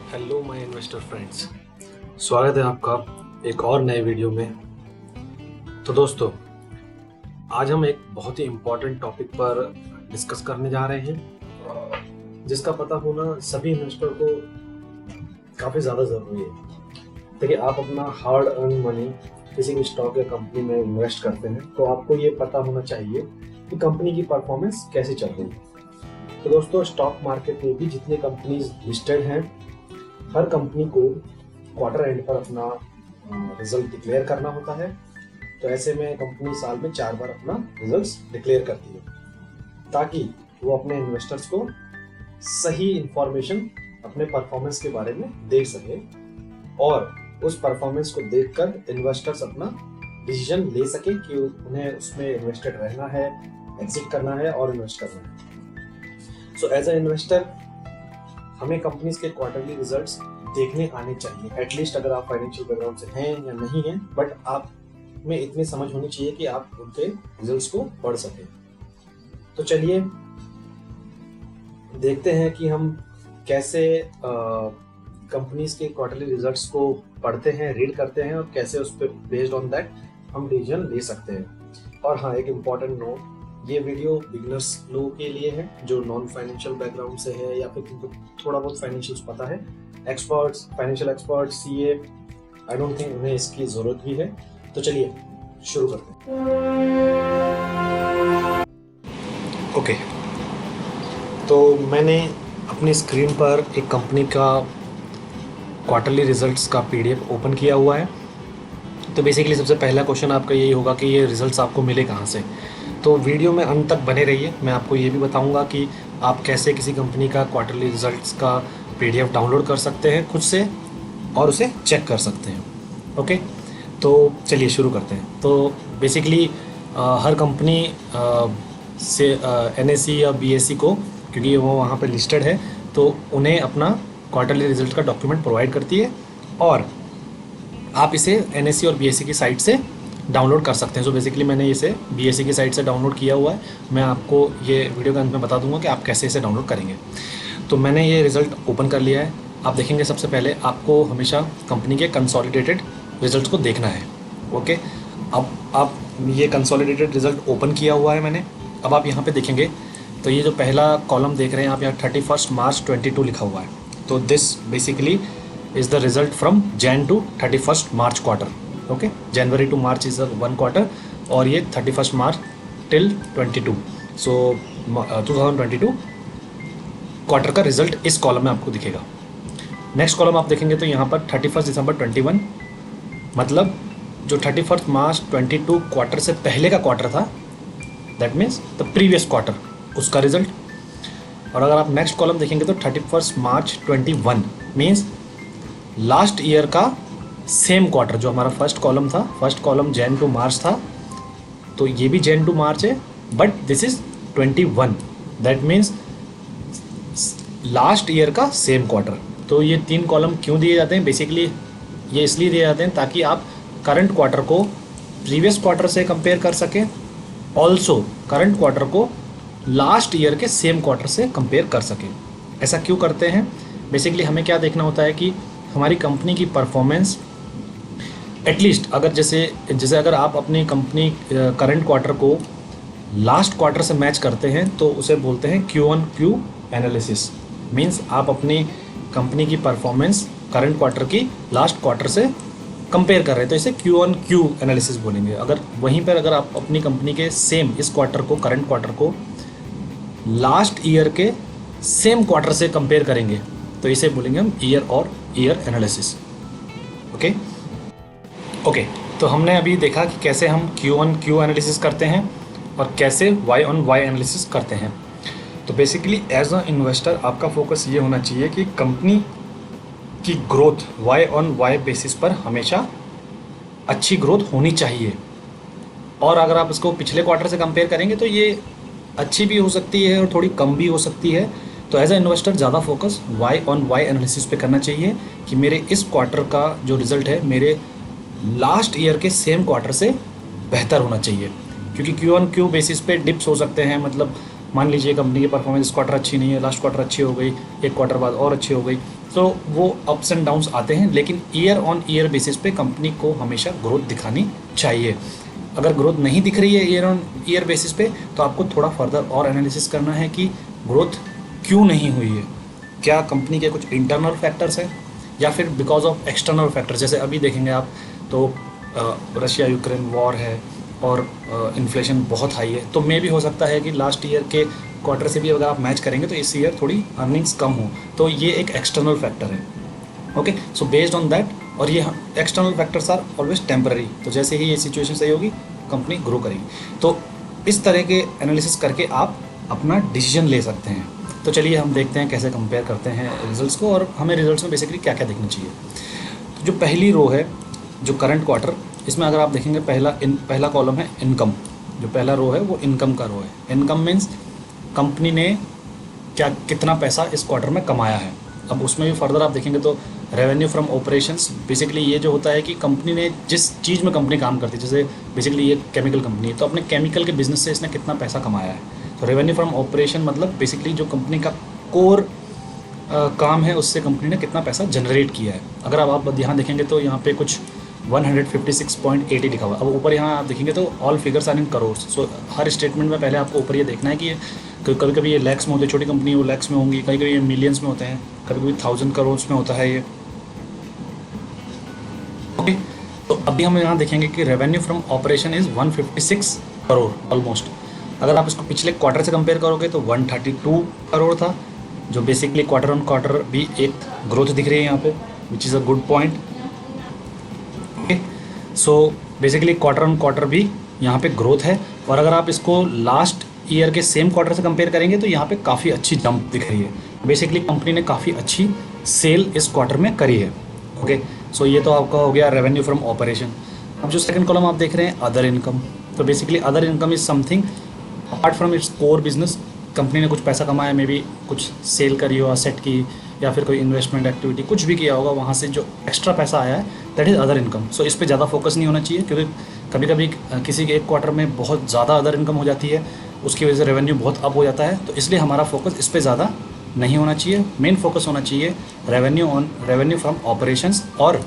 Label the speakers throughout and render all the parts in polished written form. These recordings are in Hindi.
Speaker 1: हेलो माय इन्वेस्टर फ्रेंड्स, स्वागत है आपका एक और नए वीडियो में। तो दोस्तों, आज हम एक बहुत ही इम्पोर्टेंट टॉपिक पर डिस्कस करने जा रहे हैं, जिसका पता होना सभी इन्वेस्टर को काफ़ी ज़्यादा ज़रूरी है। देखिए, आप अपना हार्ड अर्न मनी किसी भी स्टॉक या कंपनी में इन्वेस्ट करते हैं तो आपको ये पता होना चाहिए कि कंपनी की परफॉर्मेंस कैसी चल रही है। तो दोस्तों, स्टॉक मार्केट में भी जितने कंपनीज लिस्टेड हैं, हर कंपनी को क्वार्टर एंड पर अपना रिजल्ट डिक्लेयर करना होता है। तो ऐसे में कंपनी साल में 4 बार अपना रिजल्ट्स डिक्लेयर करती है, ताकि वो अपने इन्वेस्टर्स को सही इंफॉर्मेशन अपने परफॉर्मेंस के बारे में दे सके और उस परफॉर्मेंस को देखकर इन्वेस्टर्स अपना डिसीजन ले सके कि उन्हें उसमें इन्वेस्टेड रहना है, एग्जिट करना है और इन्वेस्ट करना है। सो एज अ इन्वेस्टर हमें कंपनीज के क्वार्टरली रिजल्ट्स देखने आने चाहिए। एटलीस्ट अगर आप फाइनेंशियल बैकग्राउंड से हैं या नहीं हैं, बट आप में इतनी समझ होनी चाहिए कि आप उनके रिजल्ट्स को पढ़ सकें। तो चलिए देखते हैं कि हम कैसे कंपनीज के क्वार्टरली रिजल्ट्स को पढ़ते हैं, रीड करते हैं और कैसे उस पर बेस्ड ऑन दैट हम डिसीजन ले सकते हैं। और हाँ, एक इम्पॉर्टेंट नोट, ये वीडियो बिगिनर्स लोगों के लिए है जो नॉन फाइनेंशियल बैकग्राउंड से है या फिर जिनको थोड़ा बहुत फाइनेंशियल्स पता है। Experts, financial experts, CA, I don't think उन्हें इसकी ज़रूरत भी है। तो चलिए शुरू करते हैं। ओके, तो मैंने अपनी स्क्रीन पर एक कंपनी का क्वार्टरली रिजल्ट्स का पीडीएफ ओपन किया हुआ है। तो बेसिकली सबसे पहला क्वेश्चन आपका यही होगा कि ये रिजल्ट्स आपको मिले कहाँ से। तो वीडियो में अंत तक बने रहिए। मैं आपको ये भी बताऊंगा कि आप कैसे किसी कंपनी का क्वार्टरली रिजल्ट्स का पीडीएफ डाउनलोड कर सकते हैं खुद से और उसे चेक कर सकते हैं। ओके, तो चलिए शुरू करते हैं। तो बेसिकली हर कंपनी से एनएसई या बीएसई को, क्योंकि वो वहाँ पर लिस्टेड है, तो उन्हें अपना क्वार्टरली रिजल्ट का डॉक्यूमेंट प्रोवाइड करती है और आप इसे एनएसई और बीएसई की साइट से डाउनलोड कर सकते हैं। सो बेसिकली मैंने इसे बीएसई की साइट से डाउनलोड किया हुआ है। मैं आपको ये वीडियो के अंत में बता दूंगा कि आप कैसे इसे डाउनलोड करेंगे। तो मैंने ये रिज़ल्ट ओपन कर लिया है। आप देखेंगे सबसे पहले आपको हमेशा कंपनी के कंसोलिडेटेड रिजल्ट को देखना है। ओके, अब आप ये कंसोलिडेटेड रिजल्ट ओपन किया हुआ है मैंने। अब आप यहाँ पर देखेंगे तो ये जो पहला कॉलम देख रहे हैं आप, यहाँ 31 मार्च 22 लिखा हुआ है। तो this basically is the result from Jan to 31st March quarter. Okay, January to March is a one quarter और ये 31st March till 22, so 2022 quarter का रिजल्ट इस कॉलम में आपको दिखेगा। नेक्स्ट कॉलम आप देखेंगे तो यहाँ पर 31 दिसंबर 21, मतलब जो 31 मार्च 22 क्वार्टर से पहले का क्वार्टर था, that means the previous quarter, उसका रिजल्ट। और अगर आप नेक्स्ट कॉलम देखेंगे तो 31 मार्च 21 मीन्स लास्ट ईयर का सेम क्वार्टर। जो हमारा फर्स्ट कॉलम था, फर्स्ट कॉलम जैन टू मार्च था, तो ये भी जैन टू मार्च है, but this is 21, that means last year का सेम क्वार्टर। तो ये 3 कॉलम क्यों दिए जाते हैं? बेसिकली ये इसलिए दिए जाते हैं ताकि आप करंट क्वार्टर को प्रीवियस क्वार्टर से कंपेयर कर सकें, ऑल्सो करंट क्वार्टर को लास्ट ईयर के सेम क्वार्टर से कंपेयर कर सकें। ऐसा क्यों करते हैं? बेसिकली हमें क्या देखना होता है कि हमारी कंपनी की परफॉर्मेंस एटलीस्ट अगर जैसे अगर आप अपनी कंपनी करंट क्वार्टर को लास्ट क्वार्टर से मैच करते हैं तो उसे बोलते हैं Q1Q एनालिसिस। मींस आप अपनी कंपनी की परफॉर्मेंस करंट क्वार्टर की लास्ट क्वार्टर से कंपेयर कर रहे हैं, तो इसे Q1Q एनालिसिस बोलेंगे। अगर वहीं पर अगर आप अपनी कंपनी के सेम इस क्वार्टर को, करंट क्वार्टर को लास्ट ईयर के सेम क्वार्टर से कंपेयर करेंगे तो इसे बोलेंगे हम ईयर एनालिसिस। ओके, तो हमने अभी देखा कि कैसे हम Q1Q एनालिसिस करते हैं और कैसे Y-on-Y एनालिसिस करते हैं। तो बेसिकली एज अ इन्वेस्टर आपका फोकस ये होना चाहिए कि कंपनी की ग्रोथ Y-on-Y बेसिस पर हमेशा अच्छी ग्रोथ होनी चाहिए। और अगर आप इसको पिछले क्वार्टर से कंपेयर करेंगे तो ये अच्छी भी हो सकती है और थोड़ी कम भी हो सकती है। तो एज अ इन्वेस्टर ज़्यादा फोकस Y-on-Y एनालिसिस पे करना चाहिए कि मेरे इस क्वार्टर का जो रिज़ल्ट है मेरे लास्ट ईयर के सेम क्वार्टर से बेहतर होना चाहिए। क्योंकि Q1Q बेसिस पे डिप्स हो सकते हैं। मतलब मान लीजिए कंपनी की परफॉर्मेंस इस क्वार्टर अच्छी नहीं है, लास्ट क्वार्टर अच्छी हो गई, एक क्वार्टर बाद और अच्छी हो गई, तो वो अप्स एंड डाउन्स आते हैं, लेकिन ईयर ऑन ईयर बेसिस पे कंपनी को हमेशा ग्रोथ दिखानी चाहिए। अगर ग्रोथ नहीं दिख रही है ईयर ऑन ईयर बेसिस पे, तो आपको थोड़ा फर्दर और एनालिसिस करना है कि ग्रोथ क्यों नहीं हुई है। क्या कंपनी के कुछ इंटरनल फैक्टर्स हैं या फिर बिकॉज ऑफ एक्सटर्नल फैक्टर। जैसे अभी देखेंगे आप तो रशिया यूक्रेन वॉर है और इन्फ्लेशन बहुत हाई है, तो मे भी हो सकता है कि लास्ट ईयर के क्वार्टर से भी अगर आप मैच करेंगे तो इस ईयर थोड़ी अर्निंग्स कम हो, तो ये एक एक्सटर्नल फैक्टर है। Okay, so based on that, और ये external factors are always temporary, तो जैसे ही ये सिचुएशन सही होगी कंपनी ग्रो करेगी। तो इस तरह के एनालिसिस करके आप अपना डिसीजन ले सकते हैं। तो चलिए हम देखते हैं कैसे कंपेयर करते हैं रिजल्ट्स को, और हमें रिजल्ट्स में बेसिकली क्या क्या देखना चाहिए। तो जो पहली रो है, जो करंट क्वार्टर, इसमें अगर आप देखेंगे पहला कॉलम है इनकम। जो पहला रो है वो इनकम का रो है। इनकम मीन्स कंपनी ने कितना पैसा इस क्वार्टर में कमाया है। अब उसमें भी फर्दर आप देखेंगे तो रेवेन्यू फ्रॉम ऑपरेशंस, बेसिकली ये जो होता है कि कंपनी ने जिस चीज़ में कंपनी काम करती है, जैसे बेसिकली ये केमिकल कंपनी है, तो अपने केमिकल के बिजनेस से इसने कितना पैसा कमाया है। तो रेवेन्यू फ्रॉम ऑपरेशन मतलब बेसिकली जो कंपनी का कोर काम है उससे कंपनी ने कितना पैसा जनरेट किया है। अगर आप यहाँ देखेंगे तो यहाँ पे कुछ 156.80 लिखा हुआ है। अब ऊपर यहाँ आप देखेंगे तो all figures are in crore. So हर स्टेटमेंट में पहले आपको ऊपर ये देखना है कि ये कभी कभी ये लैक्स में होते हैं, छोटी कंपनी वो लैक्स में होंगी, कभी कभी ये मिलियंस में होते हैं, कभी कभी 1000 करोड़ में होता है ये। ओके, तो अभी हम यहाँ देखेंगे कि revenue from operation is 156 crore almost. अगर आप इसको पिछले क्वार्टर से कंपेयर करोगे तो 132 करोड़ था, जो बेसिकली क्वार्टर ऑन क्वार्टर भी एक ग्रोथ दिख रही है यहाँ पे, विच is a good point. Okay, so basically quarter on quarter भी यहाँ पे ग्रोथ है। और अगर आप इसको लास्ट ईयर के सेम क्वार्टर से कंपेयर करेंगे तो यहाँ पे काफ़ी अच्छी जंप दिख रही है। बेसिकली कंपनी ने काफ़ी अच्छी सेल इस क्वार्टर में करी है। ओके, सो ये तो आपका हो गया रेवेन्यू फ्रॉम ऑपरेशन। अब जो सेकंड कॉलम आप देख रहे हैं अदर इनकम, तो basically other income is something apart from its core business. Company ने कुछ पैसा कमाया, मे बी कुछ सेल करी हो असेट की, या फिर कोई इन्वेस्टमेंट एक्टिविटी कुछ भी किया होगा, वहाँ से जो एक्स्ट्रा पैसा आया है दैट इज़ अदर इनकम। सो इस पर ज़्यादा फोकस नहीं होना चाहिए, क्योंकि कभी कभी किसी के एक क्वार्टर में बहुत ज़्यादा अदर इनकम हो जाती है, उसकी वजह से रेवेन्यू बहुत अप हो जाता है। तो इसलिए हमारा फोकस इस पर ज़्यादा नहीं होना चाहिए। मेन फोकस होना चाहिए रेवेन्यू फ्रॉम ऑपरेशंस, और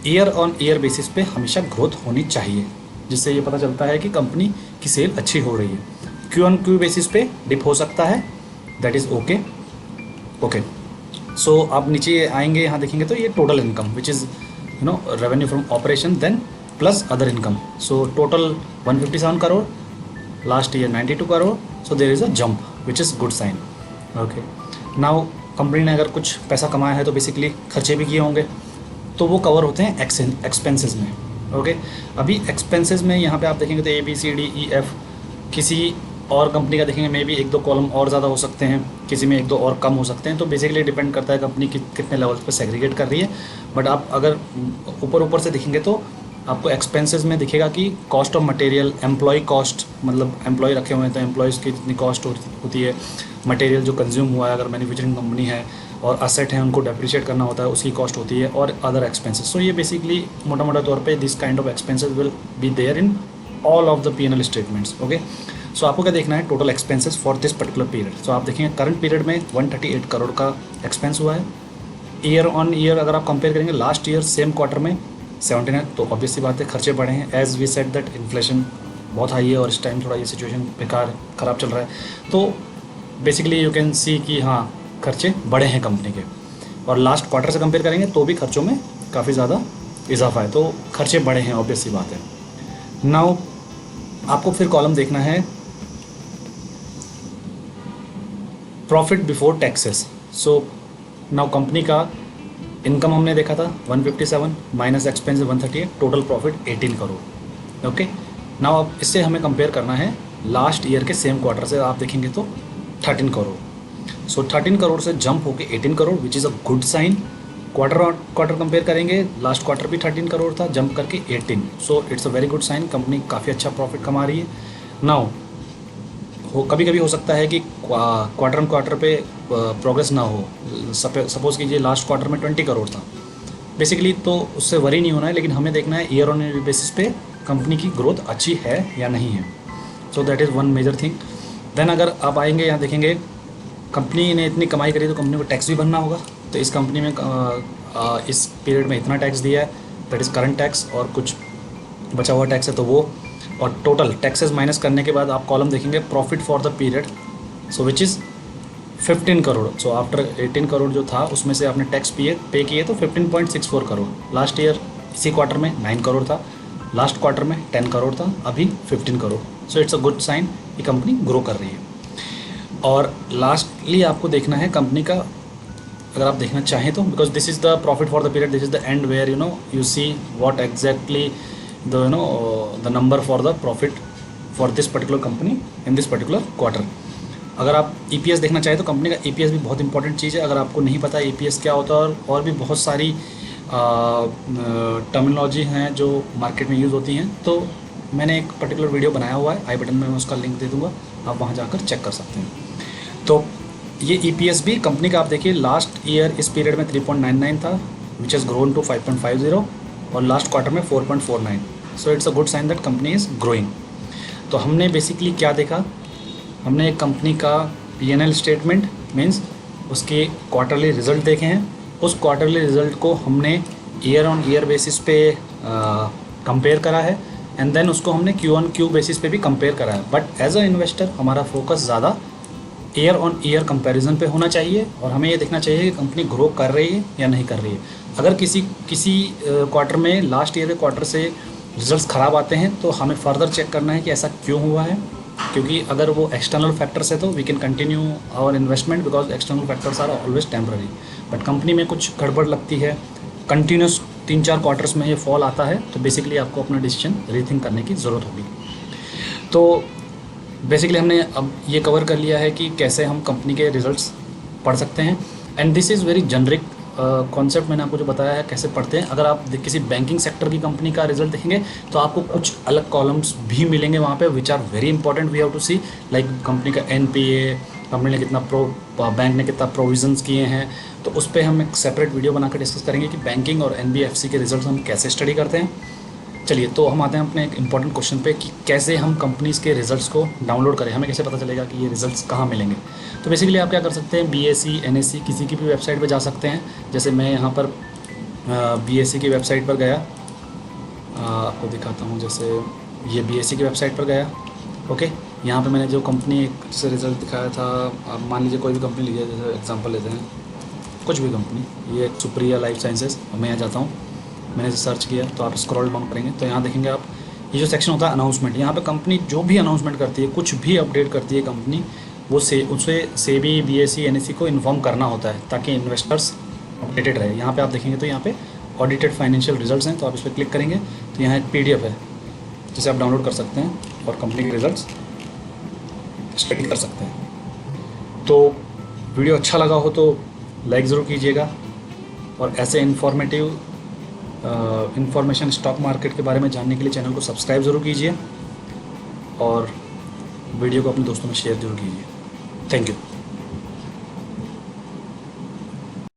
Speaker 1: ईयर ऑन ईयर बेसिस पे हमेशा ग्रोथ होनी चाहिए, जिससे ये पता चलता है कि कंपनी की सेल अच्छी हो रही है। क्यू ऑन क्यू बेसिस पे डिप हो सकता है, that is okay. Okay, so आप नीचे आएंगे, यहाँ देखेंगे तो ये total income which is revenue from operation then plus other income. So total 157 crore, last year 92 crore, so there is a jump which is good sign. Okay, now company ने अगर कुछ पैसा कमाया है तो बेसिकली खर्चे भी किए होंगे, तो वो कवर होते हैं एक्सपेंसेस में। ओके, अभी एक्सपेंसेस में यहाँ पे आप देखेंगे तो ABCDEF, किसी और कंपनी का देखेंगे मे भी एक दो कॉलम और ज़्यादा हो सकते हैं, किसी में एक दो और कम हो सकते हैं। तो बेसिकली डिपेंड करता है कंपनी कितने लेवल्स पे सेग्रीगेट कर रही है। बट आप अगर ऊपर से देखेंगे तो आपको एक्सपेंसेस में दिखेगा कि cost of material, employ cost, मतलब एम्प्लॉय रखे हुए हैं तो एम्प्लॉयज़ की जितनी कॉस्ट होती है, मटेरियल जो कंज्यूम हुआ है अगर मैन्युफैक्चरिंग कंपनी है, और असेट है उनको डेप्रिशिएट करना होता है उसकी कॉस्ट होती है, और अदर एक्सपेंसेस। सो ये बेसिकली मोटा तौर पे this kind of expenses will be there in all of the P&L statements. Okay, so आपको क्या देखना है, total expenses for this particular period. So आप देखेंगे करंट पीरियड में 138 करोड़ का एक्सपेंस हुआ है। ईयर ऑन ईयर अगर आप कंपेयर करेंगे लास्ट ईयर सेम क्वार्टर में 79, तो ऑब्वियसली बात है खर्चे बढ़े हैं। As we said that inflation बहुत हाई है और इस टाइम थोड़ा ये सिचुएशन ख़राब चल रहा है। तो बेसिकली यू कैन सी कि हाँ खर्चे बढ़े हैं कंपनी के, और लास्ट क्वार्टर से कंपेयर करेंगे तो भी खर्चों में काफ़ी ज़्यादा इजाफा है, तो खर्चे बढ़े हैं, ऑब्वियसली बात है। नाउ आपको फिर कॉलम देखना है profit before taxes. So now company का इनकम हमने देखा था 157 minus expense 138, total profit 18 crore. Okay, now अब इससे हमें कंपेयर करना है लास्ट ईयर के सेम क्वार्टर से। आप देखेंगे तो 13 करोड़। सो 13 करोड़ से जंप होके 18 crore which is a good sign. Quarter compare करेंगे, लास्ट क्वार्टर भी 13 करोड़ था, जंप करके 18। So it's a very good sign, company काफ़ी अच्छा प्रॉफिट कमा रही है। नाउ कभी कभी हो सकता है कि क्वार्टर ऑन क्वार्टर पे प्रोग्रेस ना हो। सपोज़ कीजिए लास्ट क्वार्टर में 20 करोड़ था बेसिकली, तो उससे वरी नहीं होना है, लेकिन हमें देखना है ईयर ऑन ईयर बेसिस पे कंपनी की ग्रोथ अच्छी है या नहीं है। So that is one major thing. Then अगर आप आएंगे यहाँ देखेंगे कंपनी ने इतनी कमाई करी तो कंपनी को टैक्स भी भरना होगा, तो इस कंपनी में इस पीरियड में इतना टैक्स दिया है, दैट इज़ करंट टैक्स, और कुछ बचा हुआ टैक्स है तो वो, और टोटल टैक्सेस माइनस करने के बाद आप कॉलम देखेंगे profit for the period, so which is 15 crore. So after 18 crore जो था उसमें से आपने टैक्स पे किए तो 15.64 करोड़। लास्ट ईयर इसी क्वार्टर में 9 करोड़ था, लास्ट क्वार्टर में 10 करोड़ था, अभी 15 crore. So it's a good sign कि कंपनी ग्रो कर रही है। और लास्टली आपको देखना है कंपनी का, अगर आप देखना चाहें तो, because this is the profit for the period, this is the end where you see what exactly the number for the profit for this particular company in this particular quarter. अगर आप EPS देखना चाहें तो कंपनी का EPS भी बहुत इंपॉर्टेंट चीज़ है। अगर आपको नहीं पता EPS क्या होता है और भी बहुत सारी टर्मिनोलॉजी हैं जो मार्केट में यूज़ होती हैं, तो मैंने एक पर्टिकुलर वीडियो बनाया हुआ है, आई बटन में मैं उसका लिंक दे दूँगा, आप वहाँ जाकर चेक कर सकते हैं। तो ये EPS भी कंपनी का आप देखिए लास्ट ईयर इस पीरियड में 3.99 था, विच हैज़ ग्रोन टू 5.50, और लास्ट क्वार्टर में 4.49। So it's a good sign that company is growing. तो हमने बेसिकली क्या देखा, हमने एक कंपनी का P&L स्टेटमेंट मीन्स उसके क्वार्टरली रिज़ल्ट देखे हैं, उस क्वार्टरली रिज़ल्ट को हमने ईयर ऑन ईयर बेसिस पे कंपेयर करा है, एंड देन उसको हमने Q-on-Q बेसिस पे भी कंपेयर करा है। बट एज अ इन्वेस्टर हमारा फोकस ज़्यादा ईयर ऑन ईयर कंपैरिजन पे होना चाहिए, और हमें ये देखना चाहिए कि कंपनी ग्रो कर रही है या नहीं कर रही है। अगर किसी क्वार्टर में लास्ट ईयर के क्वार्टर से रिजल्ट्स ख़राब आते हैं तो हमें फर्दर चेक करना है कि ऐसा क्यों हुआ है, क्योंकि अगर वो एक्सटर्नल फैक्टर्स है तो we can continue our investment, because external factors are always temporary. But company में कुछ गड़बड़ लगती है, कंटिन्यूस 3-4 क्वार्टर्स में ये फॉल आता है, तो बेसिकली आपको अपना डिसीजन रीथिंक करने की ज़रूरत होगी। तो बेसिकली हमने अब ये कवर कर लिया है कि कैसे हम कंपनी के रिजल्ट्स पढ़ सकते हैं, and this is very generic concept मैंने आपको जो बताया है कैसे पढ़ते हैं। अगर आप किसी बैंकिंग सेक्टर की कंपनी का रिजल्ट देखेंगे तो आपको कुछ अलग कॉलम्स भी मिलेंगे वहाँ पे, which are very important we have to see, like company का NPA, कंपनी ने कितना बैंक ने कितना प्रोविजंस किए हैं, तो उस पर हम एक सेपरेट वीडियो बनाकर डिस्कस करेंगे कि बैंकिंग और NBFC के रिजल्ट हम कैसे स्टडी करते हैं। चलिए, तो हम आते हैं अपने एक इम्पॉर्टेंट क्वेश्चन पे कि कैसे हम कंपनीज़ के रिजल्ट्स को डाउनलोड करें, हमें कैसे पता चलेगा कि ये रिजल्ट्स कहाँ मिलेंगे। तो बेसिकली आप क्या कर सकते हैं, BSE NSE किसी की भी वेबसाइट पे जा सकते हैं। जैसे मैं यहाँ पर BSE की वेबसाइट पर गया, आपको दिखाता हूँ। जैसे ये BSE की वेबसाइट पर गया, ओके, यहाँ पे मैंने जो कंपनी जैसे रिज़ल्ट दिखाया था, आप मान लीजिए कोई भी कंपनी लीजिए, जैसे एग्जांपल लेते हैं कुछ भी कंपनी, ये सुप्रिया लाइफ साइंसेज, मैं यहाँ जाता हूँ, मैंने इसे सर्च किया तो आप स्क्रॉल डाउन करेंगे तो यहाँ देखेंगे आप, ये जो सेक्शन होता है अनाउंसमेंट, यहाँ पे कंपनी जो भी अनाउंसमेंट करती है, कुछ भी अपडेट करती है कंपनी, वो उसे SEBI BSE NSE को इन्फॉर्म करना होता है ताकि इन्वेस्टर्स अपडेटेड रहे। यहाँ पे आप देखेंगे तो यहाँ पे ऑडिटेड फाइनेंशियल रिजल्ट्स हैं, तो आप इस पर क्लिक करेंगे तो यहाँ एक PDF है जिसे आप डाउनलोड कर सकते हैं और कंपनी के रिजल्ट्स स्टडी कर सकते हैं। तो वीडियो अच्छा लगा हो तो लाइक ज़रूर कीजिएगा, और ऐसे इन्फॉर्मेशन स्टॉक मार्केट के बारे में जानने के लिए चैनल को सब्सक्राइब ज़रूर कीजिए, और वीडियो को अपने दोस्तों में शेयर ज़रूर कीजिए। Thank you.